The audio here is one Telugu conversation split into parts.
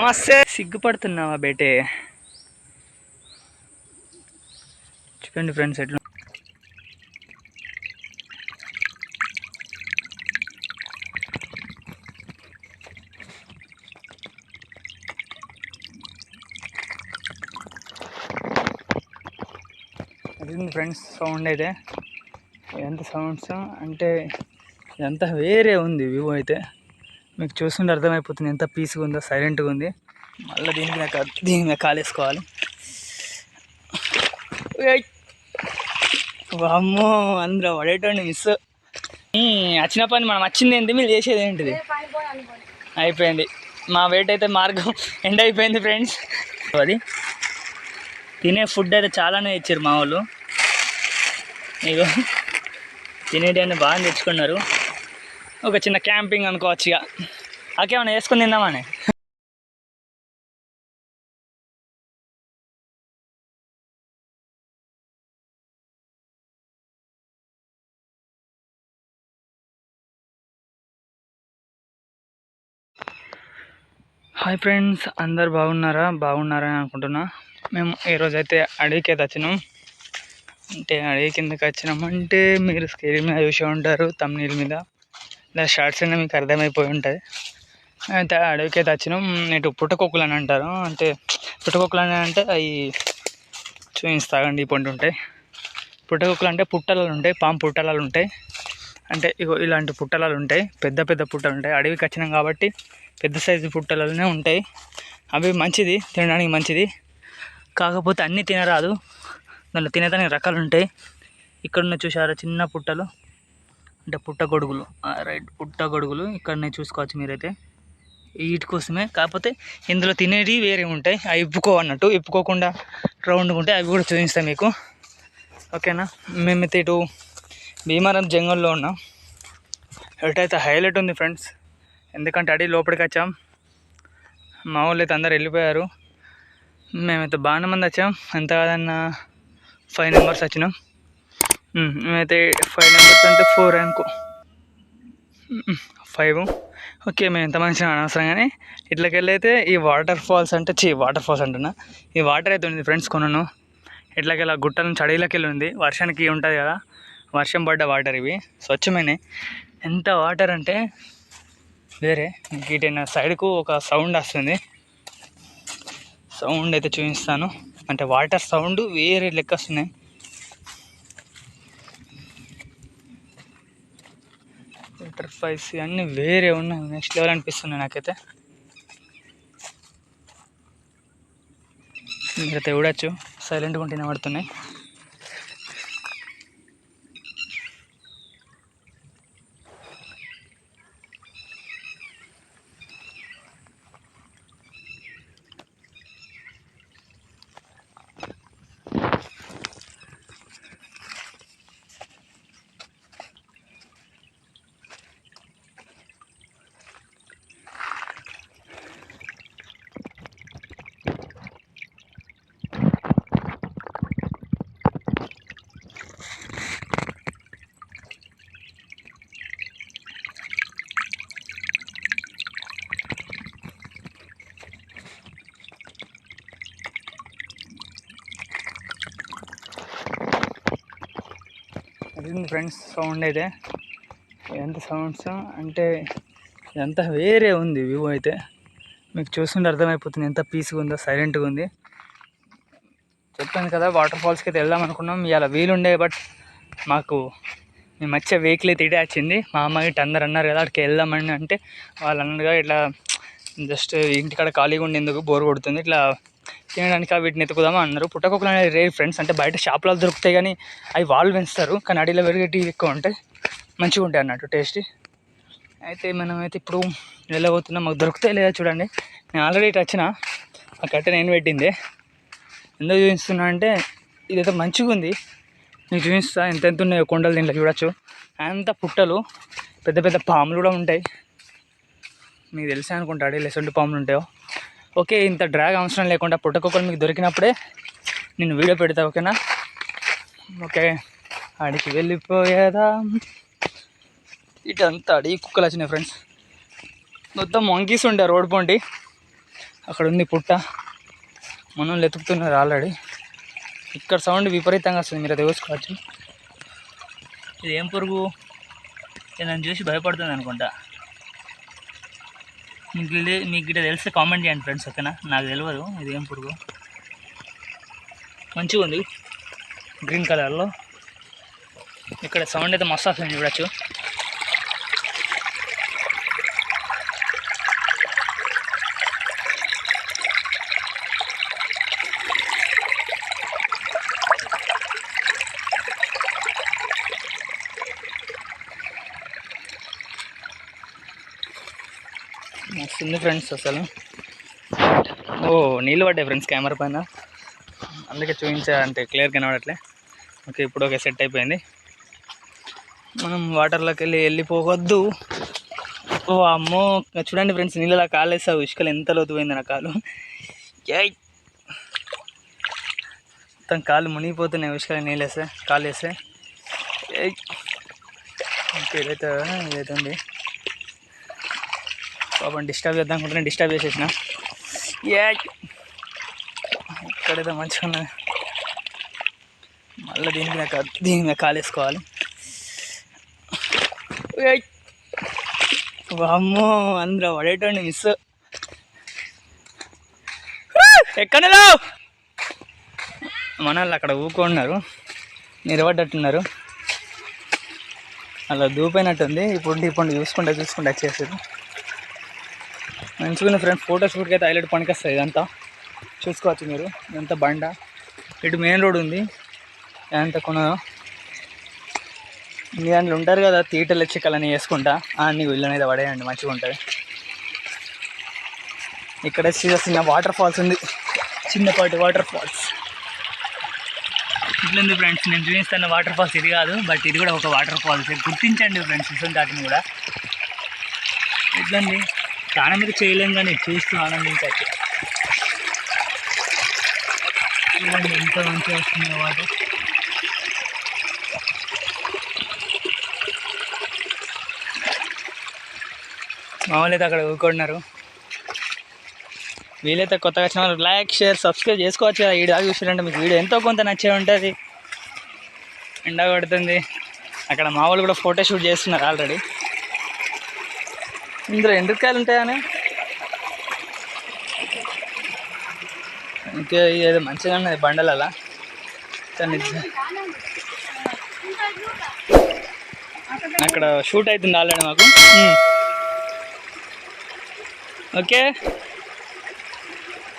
నమస్తే. సిగ్గుపడుతున్నావా బేటే? చూడండి ఫ్రెండ్స్ ఎట్లా అది ఫ్రెండ్స్. సౌండ్ అయితే ఎంత సౌండ్స్ అంటే ఎంత వేరే ఉంది వ్యూ అయితే. మీకు చూస్తుంటే అర్థమైపోతుంది ఎంత పీస్గా ఉందో, సైలెంట్గా ఉంది. మళ్ళీ దీని మీద కాలేసుకోవాలి. అమ్మో అందరూ పడేటండి మిస్. వచ్చిన పని మనం వచ్చింది ఏంటి, మీరు చేసేది ఏంటిది? అయిపోయింది. మా వెయిట్ అయితే మార్గం ఎండ్ అయిపోయింది ఫ్రెండ్స్. అది తినే ఫుడ్ అయితే చాలానే ఇచ్చారు మా వాళ్ళు. ఇగో తినేటివన్నీ బాగా తెచ్చుకున్నారు. ఒక చిన్న క్యాంపింగ్ అనుకోవచ్చు. ఇక అకేమన్నా వేసుకొని తిందామని. హాయ్ ఫ్రెండ్స్, అందరు బాగున్నారా అని అనుకుంటున్నా. మేము ఈరోజైతే అడవికి అయితే వచ్చినాం. అంటే అడవి కిందకి వచ్చినామంటే మీరు స్క్రీన్ మీద చూసి ఉంటారు, థంబ్నెయిల్ మీద లేదా షార్ట్స్ అయినా మీకు అర్థమైపోయి ఉంటుంది. అయితే అడవికి అయితే వచ్చినాం. ఇటు పుట్టకొక్కులు అని అంటారు. అంటే పుట్టకొక్కులు అని అంటే అవి చూపిస్తాగండి. ఈ పండు ఉంటాయి పుట్టకొక్కులు అంటే పుట్టలాలు ఉంటాయి, పాము పుట్టలాలు ఉంటాయి. అంటే ఇగో ఇలాంటి పుట్టలాలు ఉంటాయి, పెద్ద పెద్ద పుట్టలు ఉంటాయి. అడవికి వచ్చినాం కాబట్టి పెద్ద సైజు పుట్టలనే ఉంటాయి. అవి మంచిది, తినడానికి మంచిది. కాకపోతే అన్నీ తినరాదు, దాంట్లో తినేదానికి రకాలు ఉంటాయి. ఇక్కడ చూసారా చిన్న పుట్టలు, అంటే పుట్టగొడుగులు. రైట్, పుట్టగొడుగులు ఇక్కడనే చూసుకోవచ్చు మీరైతే. వీటి కోసమే. కాకపోతే ఇందులో తినేవి వేరే ఉంటాయి. అవి ఇప్పుకోవన్నట్టు, ఇప్పుకోకుండా రౌండ్గా ఉంటాయి. అవి కూడా చూపిస్తాను మీకు, ఓకేనా? మేమైతే ఇటు భీమారం జంగల్లో ఉన్నాం. ఎటైతే హైలైట్ ఉంది ఫ్రెండ్స్. ఎందుకంటే అడవి లోపలికి వచ్చాం. మా వాళ్ళు అయితే అందరు వెళ్ళిపోయారు. మేమైతే బాగానే మంది వచ్చాం. ఎంత కాదన్నా 5 నెంబర్స్ వచ్చినాం. మేమైతే 5 నెంబర్స్ అంటే 4 అనుకో, 5. ఓకే, మేము ఎంత మంచిగా అనవసరంగానే ఇట్లకెళ్ళి అయితే ఈ వాటర్ ఫాల్స్ అంటున్నా. ఈ వాటర్ అయితే ఉంది ఫ్రెండ్స్. కొనను ఇట్లకెళ్ళి గుట్టల నుంచి అడవిలోకి వెళ్ళి ఉంది. వర్షానికి ఉంటుంది కదా, వర్షం పడ్డ వాటర్ ఇవి స్వచ్ఛమైనవి. ఎంత వాటర్ అంటే వేరే. ఇటైనా సైడ్కు ఒక సౌండ్ వస్తుంది. సౌండ్ అయితే చూపిస్తాను. అంటే వాటర్ సౌండ్ వేరే లెక్క వస్తున్నాయి. వాటర్ ఫైల్స్ అన్నీ వేరే ఉన్నాయి, నెక్స్ట్ లెవెల్ అనిపిస్తున్నాయి నాకైతే. మీరైతే చూడచ్చు, సైలెంట్గా ఉంటే వినబడుతున్నాయి. అది ఫ్రెండ్స్ సౌండ్ అయితే ఎంత సౌండ్స్ అంటే ఎంత వేరే ఉంది వ్యూ అయితే. మీకు చూస్తుంటే అర్థమైపోతుంది ఎంత పీస్గా ఉందో, సైలెంట్గా ఉంది. చెప్పాను కదా వాటర్ ఫాల్స్కి అయితే వెళ్దాం అనుకున్నాం. ఇలా వీలుండే, బట్ మాకు మేము వచ్చే వెహికల్ అయితే ఇటే వచ్చింది. మా అమ్మ ఇటు అందరు అన్నారు కదా అక్కడికి వెళ్దామని. అంటే వాళ్ళు అన్నట్టుగా ఇట్లా జస్ట్ ఇంటికాడ ఖాళీగా ఉండేందుకు బోర్ కొడుతుంది, ఇట్లా తినడానికి వీటిని ఎత్తుకుదామా అన్నారు. పుట్టకొక్కలు అనేది రేర్ ఫ్రెండ్స్. అంటే బయట షాపులో దొరుకుతాయి కానీ అవి వాళ్ళు పెంచుతారు, కానీ అడవిలో వెరైటీవి ఎక్కువ ఉంటాయి, మంచిగా ఉంటాయి అన్నట్టు టేస్టీ. అయితే మనమైతే ఇప్పుడు వెళ్ళబోతున్నాం. మాకు దొరుకుతాయి లేదా చూడండి. నేను ఆల్రెడీ ఇటు వచ్చిన, ఆ కట్టె నేను పెట్టింది. ఎందుకు చూపిస్తున్నా అంటే ఇదైతే మంచిగా ఉంది. నేను చూపిస్తా ఎంత ఉన్నాయో కొండలు. దీంట్లో చూడొచ్చు అంత పుట్టలు, పెద్ద పెద్ద పాములు కూడా ఉంటాయి. మీకు తెలిసే అనుకుంటా అడవిలో ఎటువంటి పాములు ఉంటాయో. ఓకే, ఇంత డ్రాగ్ అవసరం లేకుండా పుట్టకొక్కలు మీకు దొరికినప్పుడే నేను వీడియో పెడతా, ఓకేనా? ఓకే, అడికి వెళ్ళిపోయేదా. ఇటంతా అడిగి కుక్కలు వచ్చినాయి ఫ్రెండ్స్. మొత్తం మంకీస్ ఉండే రోడ్ పొంటి. అక్కడ ఉంది పుట్ట, మనం ఎతుకుతున్నారు ఆల్రెడీ. ఇక్కడ సౌండ్ విపరీతంగా వస్తుంది, మీరు అది చూసుకోవచ్చు. ఇది ఏం పురుగు? నన్ను చూసి భయపడుతుంది అనుకుంటా. మీకు గిట్ట తెలిస్తే కామెంట్ చేయండి ఫ్రెండ్స్, ఓకేనా? నాకు తెలియదు ఇది ఏం పురుగు. మంచిగా ఉంది గ్రీన్ కలర్లో. ఇక్కడ సౌండ్ అయితే మస్తు వస్తుంది, చూడచ్చు. మస్తుంది ఫ్రెండ్స్ అసలు. ఓ నీళ్ళు పడ్డాయి ఫ్రెండ్స్ కెమెరా పైన, అందుకే చూపించా, అంటే క్లియర్ కనబడట్లే. ఓకే, ఇప్పుడు ఓకే, సెట్ అయిపోయింది. మనం వాటర్లోకి వెళ్ళిపోవద్దు. ఓ అమ్మో, చూడండి ఫ్రెండ్స్, నీళ్ళలా కాలు వేస్తావు, ఇసుకలు ఎంత లోతు పోయింది నా కాలు. మొత్తం కాలు మునిగిపోతున్నాయి ఇసుకలు నీళ్ళు వేస్తే, కాలు వేస్తే. ఇదైతే ఉంది. పాపం డిస్టర్బ్ చేద్దాం అనుకుంటున్నా, డిస్టర్బ్ చేసేసిన. ఇక్కడైతే మంచిగా ఉన్నది. మళ్ళీ దీని మీద కాలేసుకోవాలి. అమ్మో, అందరూ పడేటండి మిస్. ఎక్కడలో మన వాళ్ళు అక్కడ ఊరుకున్నారు, నిలబడ్డట్టున్నారు. అలా దూపోయినట్టుంది. ఇప్పుడు చూసుకుంటే వచ్చేసారు. మంచిగా ఫ్రెండ్స్, ఫోటోషూట్కి అయితే హైలైట్ పనికొస్తుంది ఇదంతా. చూసుకోవచ్చు మీరు, ఇదంతా బండ. ఇటు మెయిన్ రోడ్ ఉంది. ఇదంతా మీ దాంట్లో ఉంటారు కదా తీటలు చిక్కలని వేసుకుంటా, అన్ని వీళ్ళని అయితే పడేయండి, మంచిగా ఉంటుంది. ఇక్కడ చిన్న వాటర్ ఫాల్స్ ఉంది, చిన్నపాటి వాటర్ ఫాల్స్. ఇట్లుంది ఫ్రెండ్స్, నేను చూపిస్తాను వాటర్ ఫాల్స్. ఇది కాదు, బట్ ఇది కూడా ఒక వాటర్ ఫాల్స్. గుర్తించండి ఫ్రెండ్స్, ఇటువంటి వాటిని కూడా. ఇట్లండి, చాలా మీరు చేయలేం కానీ చూస్తూ ఆనందించవచ్చు. చూడండి ఎంత మంచిగా వస్తుంది వాటర్. మామూలు అయితే అక్కడ ఊరుకుంటున్నారు. వీలైతే కొత్తగా వచ్చిన వాళ్ళు లైక్, షేర్, సబ్స్క్రైబ్ చేసుకోవచ్చు కదా. ఈ దాకా చూసారంటే మీకు వీడియో ఎంతో కొంత నచ్చే ఉంటుంది. ఎండ కొడుతుంది, అక్కడ మా వాళ్ళు కూడా ఫోటో షూట్ చేస్తున్నారు ఆల్రెడీ. ఇందులో ఎండ్రకాయలు ఉంటాయని ఇంకా ఏదో మంచిగా ఉన్నది బండలలా. అక్కడ షూట్ అవుతుంది ఆల్రెడీ మాకు. ఓకే,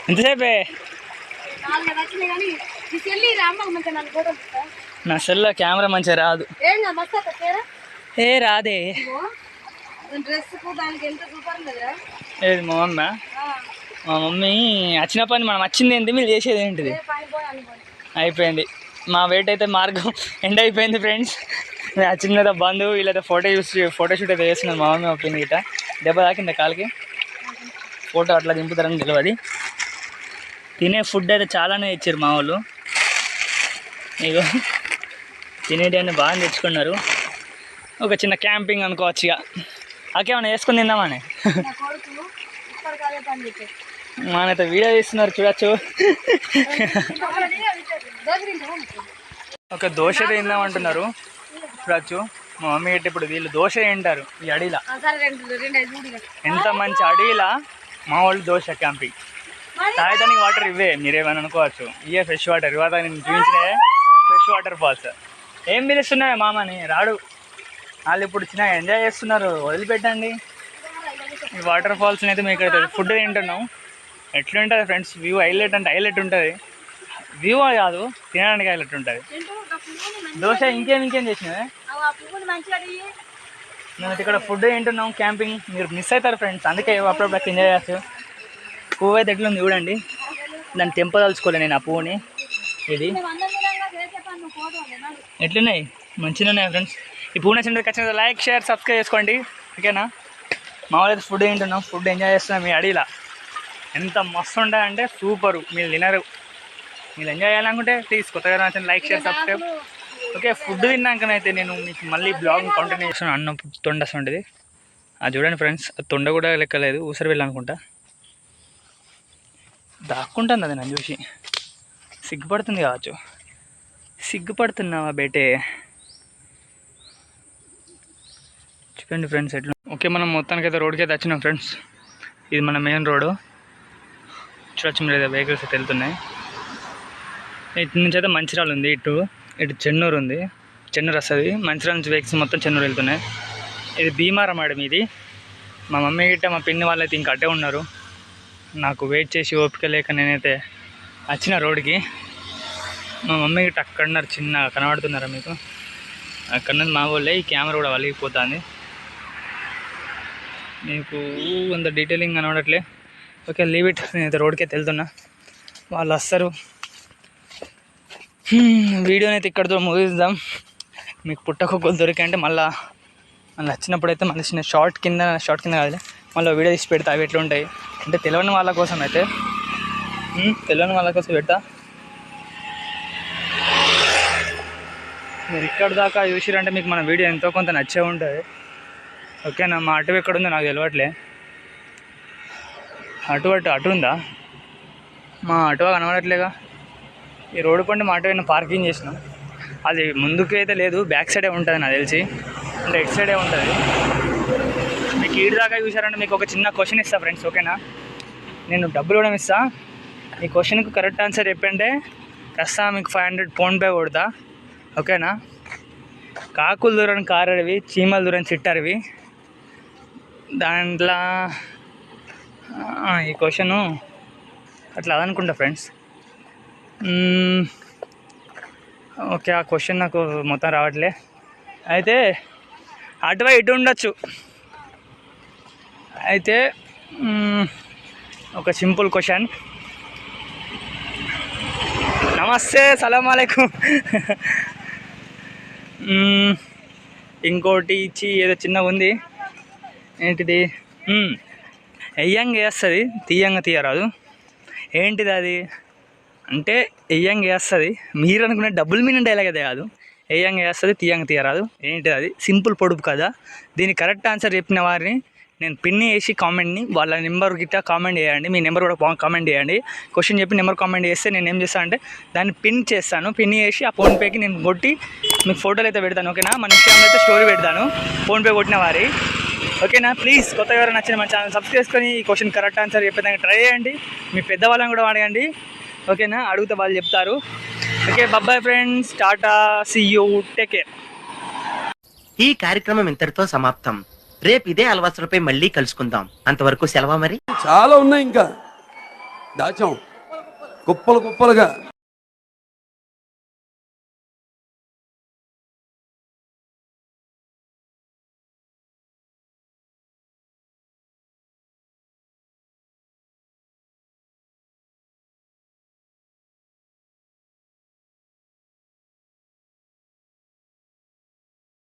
ఎంతసేపే? నా సెల్లో కెమెరా మంచిగా రాదు. ఏ రాదే. ఏది మా మమ్మీ? మా మమ్మీ వచ్చిన పని మనం వచ్చింది ఏంటి, మీరు చేసేది ఏంటిది? అయిపోయింది. మా వెయిట్ అయితే మార్గం ఎండ్ అయిపోయింది ఫ్రెండ్స్. నేను వచ్చిన బంధువు వీళ్ళైతే ఫోటోషూట్ అయితే చేస్తున్నారు. మా మమ్మీ ఒప్పింది గిట్ట. దెబ్బ తాకింది కాలికి. ఫోటో అట్లా దింపుతారని తెలియదు. తినే ఫుడ్ అయితే చాలానే ఇచ్చారు మా వాళ్ళు. ఇగో తినేటి అన్నీ బాగా తెచ్చుకున్నారు. ఒక చిన్న క్యాంపింగ్ అనుకోవచ్చు. ఇక అకేమన్నా వేసుకుని తిందామని మనైతే వీడియో తీస్తున్నారు, చూడచ్చు. ఒక దోశ తిందామంటున్నారు, చూడచ్చు. మా మమ్మీ గట్టి ఇప్పుడు వీళ్ళు దోశ తింటారు ఈ అడవిలా. ఎంత మంచి అడవిలా మా వాళ్ళు దోశ క్యాంపింగ్. తాగడానికి వాటర్ ఇవే, మీరేమని అనుకోవచ్చు. ఇవే ఫ్రెష్ వాటర్. ఇవాళ నేను చూపించినవే ఫ్రెష్ వాటర్ ఫాల్స్. ఏం పిలుస్తున్నాయి మామని రాడు. వాళ్ళు ఇప్పుడు చిన్న ఎంజాయ్ చేస్తున్నారు, వదిలిపెట్టండి. ఈ వాటర్ ఫాల్స్ని అయితే మీకు అయితే ఫుడ్ తింటున్నాం. ఎట్లుంటుంది ఫ్రెండ్స్ వ్యూ? హైలైట్ అంటే హైలైట్ ఉంటుంది. వ్యూ కాదు, తినడానికి హైలైట్ ఉంటుంది. దోశ ఇంకేం చేసినవే. మేము ఇక్కడ ఫుడ్ తింటున్నాం, క్యాంపింగ్. మీరు మిస్ అవుతారు ఫ్రెండ్స్, అందుకే అప్పుడప్పుడు ఎంజాయ్ చేస్తారు. పువ్వు అయితే ఎట్లుంది చూడండి. దాన్ని తెంపదలుచుకోలే నేను ఆ పువ్వుని. ఇది ఎట్లున్నాయి? మంచిగా ఉన్నాయి ఫ్రెండ్స్. ఈ పువ్వు నచ్చిన ఖచ్చితంగా లైక్, షేర్, సబ్స్క్రైబ్ చేసుకోండి, ఓకేనా? మామూలు అయితే ఫుడ్ తింటున్నాం, ఫుడ్ ఎంజాయ్ చేస్తున్నాం. మీ అడిగిలా ఎంత మస్తు ఉంటుందంటే సూపరు. మీరు తినరు. మీరు ఎంజాయ్ చేయాలనుకుంటే ప్లీజ్ కొత్తగా నచ్చిన like, share, subscribe. Okay, food తిన్నాకనైతే నేను మీకు మళ్ళీ బ్లాగ్ కంటిన్యూ చేస్తున్నాను. అన్నం తొండ ఉంటుంది అది చూడండి ఫ్రెండ్స్. తొండ కూడా లెక్కలేదు, ఊసరి వెళ్ళనుకుంటా. దాక్కుంటుంది అది నన్ను చూసి. సిగ్గుపడుతుంది కావచ్చు. సిగ్గుపడుతున్నావా బేటే? చూడండి ఫ్రెండ్స్ ఎట్లా. ఓకే, మనం మొత్తానికి అయితే రోడ్కి అయితే వచ్చినాం ఫ్రెండ్స్. ఇది మన మెయిన్ రోడ్డు. చూడొచ్చు మీరు, అయితే వెహికల్స్ అయితే వెళ్తున్నాయి. ఇటు నుంచి అయితే మంచిర్యాల ఉంది, ఇటు చెన్నూరు ఉంది. చెన్నూరు వస్తుంది. మంచిర్యాల నుంచి వెహికల్స్ మొత్తం చెన్నూరు వెళ్తున్నాయి. ఇది భీమారం మేడం. ఇది మా మమ్మీ గిట్ట మా పిన్ని వాళ్ళు అయితే ఇంకా అట్టే ఉన్నారు. నాకు వెయిట్ చేసి ఓపిక లేక నేనైతే వచ్చిన రోడ్కి. మా మమ్మీ గిట్ట అక్కడ ఉన్నారు, చిన్నగా కనబడుతున్నారా మీకు? అక్కడ నుంచి మా వాళ్ళే. ఈ కెమెరా కూడా వలిగిపోతుంది, మీకు అంత డీటెయిలింగ్ కనబడట్లే. Okay, leave it. నేనైతే రోడ్కి అయితే వెళ్తున్నా, వాళ్ళు వస్తారు. వీడియోని అయితే ఇక్కడితో ముగిద్దాం. మీకు పుట్టకొక్కలు దొరికంటే మళ్ళీ వచ్చినప్పుడు అయితే మళ్ళీ చిన్న షార్ట్ కింద కాదు, మళ్ళీ వీడియో తీసి పెడతా. అవి ఎట్లా ఉంటాయి అంటే తెలియని వాళ్ళ కోసం అయితే, తెలియని వాళ్ళ కోసం పెడతా. మీరు ఇక్కడ దాకా చూసిరంటే మీకు మన వీడియో ఎంతో కొంత నచ్చే ఉంటుంది. ఓకేనా? మా అటు ఎక్కడ ఉందో నాకు తెలియట్లే. అటు ఉందా? మా అటువా కనబడట్లేగా. ఈ రోడ్డు పండి మా అటు పార్కింగ్ చేసినాం. అది ముందుకు అయితే లేదు, బ్యాక్ సైడే ఉంటుంది నాకు తెలిసి, అంటే ఎట్ సైడే ఉంటుంది. మీకు ఈడు దాకా చూసారంటే మీకు ఒక చిన్న క్వశ్చన్ ఇస్తా ఫ్రెండ్స్. ఓకేనా? నేను డబ్బులు కూడా ఇస్తా. ఈ క్వశ్చన్కి కరెక్ట్ ఆన్సర్ చెప్పంటే ప్రస్తుతం మీకు 500 ఫోన్పే కొడతా. ఓకేనా? కాకులు దూరని కారడివి, చీమలు దూరని చిట్టరివి. దాంట్లో ఈ క్వశ్చను అట్లా అదనుకుంటా ఫ్రెండ్స్. ఓకే, ఆ క్వశ్చన్ నాకు మొత్తం రావట్లే. అయితే అటువై ఇటు ఉండొచ్చు. అయితే ఒక సింపుల్ క్వశ్చన్. నమస్తే, సలాం అలైకుం. ఇంకోటి ఇచ్చి ఏదో చిన్నగా ఉంది. ఏంటిది? ఎయ్యంగా వేస్తుంది, తీయంగా తీయరాదు. ఏంటిది అది అంటే? ఎయ్యంగా వేస్తుంది, మీరు అనుకునే డబుల్ మీనింగ్ డైలాగ్ అదే కాదు. ఎయ్యంగా వేస్తుంది, తీయంగా తీయరాదు. ఏంటిది అది? సింపుల్ పొడుపు కదా. దీనికి కరెక్ట్ ఆన్సర్ చెప్పిన వారిని నేను పిన్ చేసి కామెంట్ని వాళ్ళ నెంబర్ గిట్ట కామెంట్ చేయండి. మీ నెంబర్ కూడా కామెంట్ చేయండి. క్వశ్చన్ చెప్పి నెంబర్ కామెంట్ చేస్తే నేను ఏం చేస్తాను అంటే దాన్ని పిన్ చేస్తాను. పిన్ చేసి ఆ ఫోన్పేకి నేను కొట్టి మీకు ఫోటోలు అయితే పెడతాను. ఓకేనా? మన ఇన్స్టాగ్రామ్లో అయితే స్టోరీ పెడతాను ఫోన్పే కొట్టిన వారి. ఓకేనా? ప్లీజ్ కొత్తగా ఎవరైనా నచ్చిన మన ఛానల్ సబ్స్క్రైబ్ చేసుకొని ఈ క్వశ్చన్ కరెక్ట్ ఆన్సర్ చెప్పేదానికి ట్రై చేయండి. మీ పెద్దవాళ్ళని కూడా అడగండి. ఓకేనా? అడిగితే వాళ్ళు చెప్తారు. Okay, bye friends, tata, see you, take care. ఈ కార్యక్రమం ఇంతటితో సమాప్తం. రేపు ఇదే అలవాసులపై మళ్ళీ కలుసుకుందాం. అంతవరకు సెలవా మరి. చాలా ఉన్నాయి, ఇంకా దాచాం కుప్పలుగా.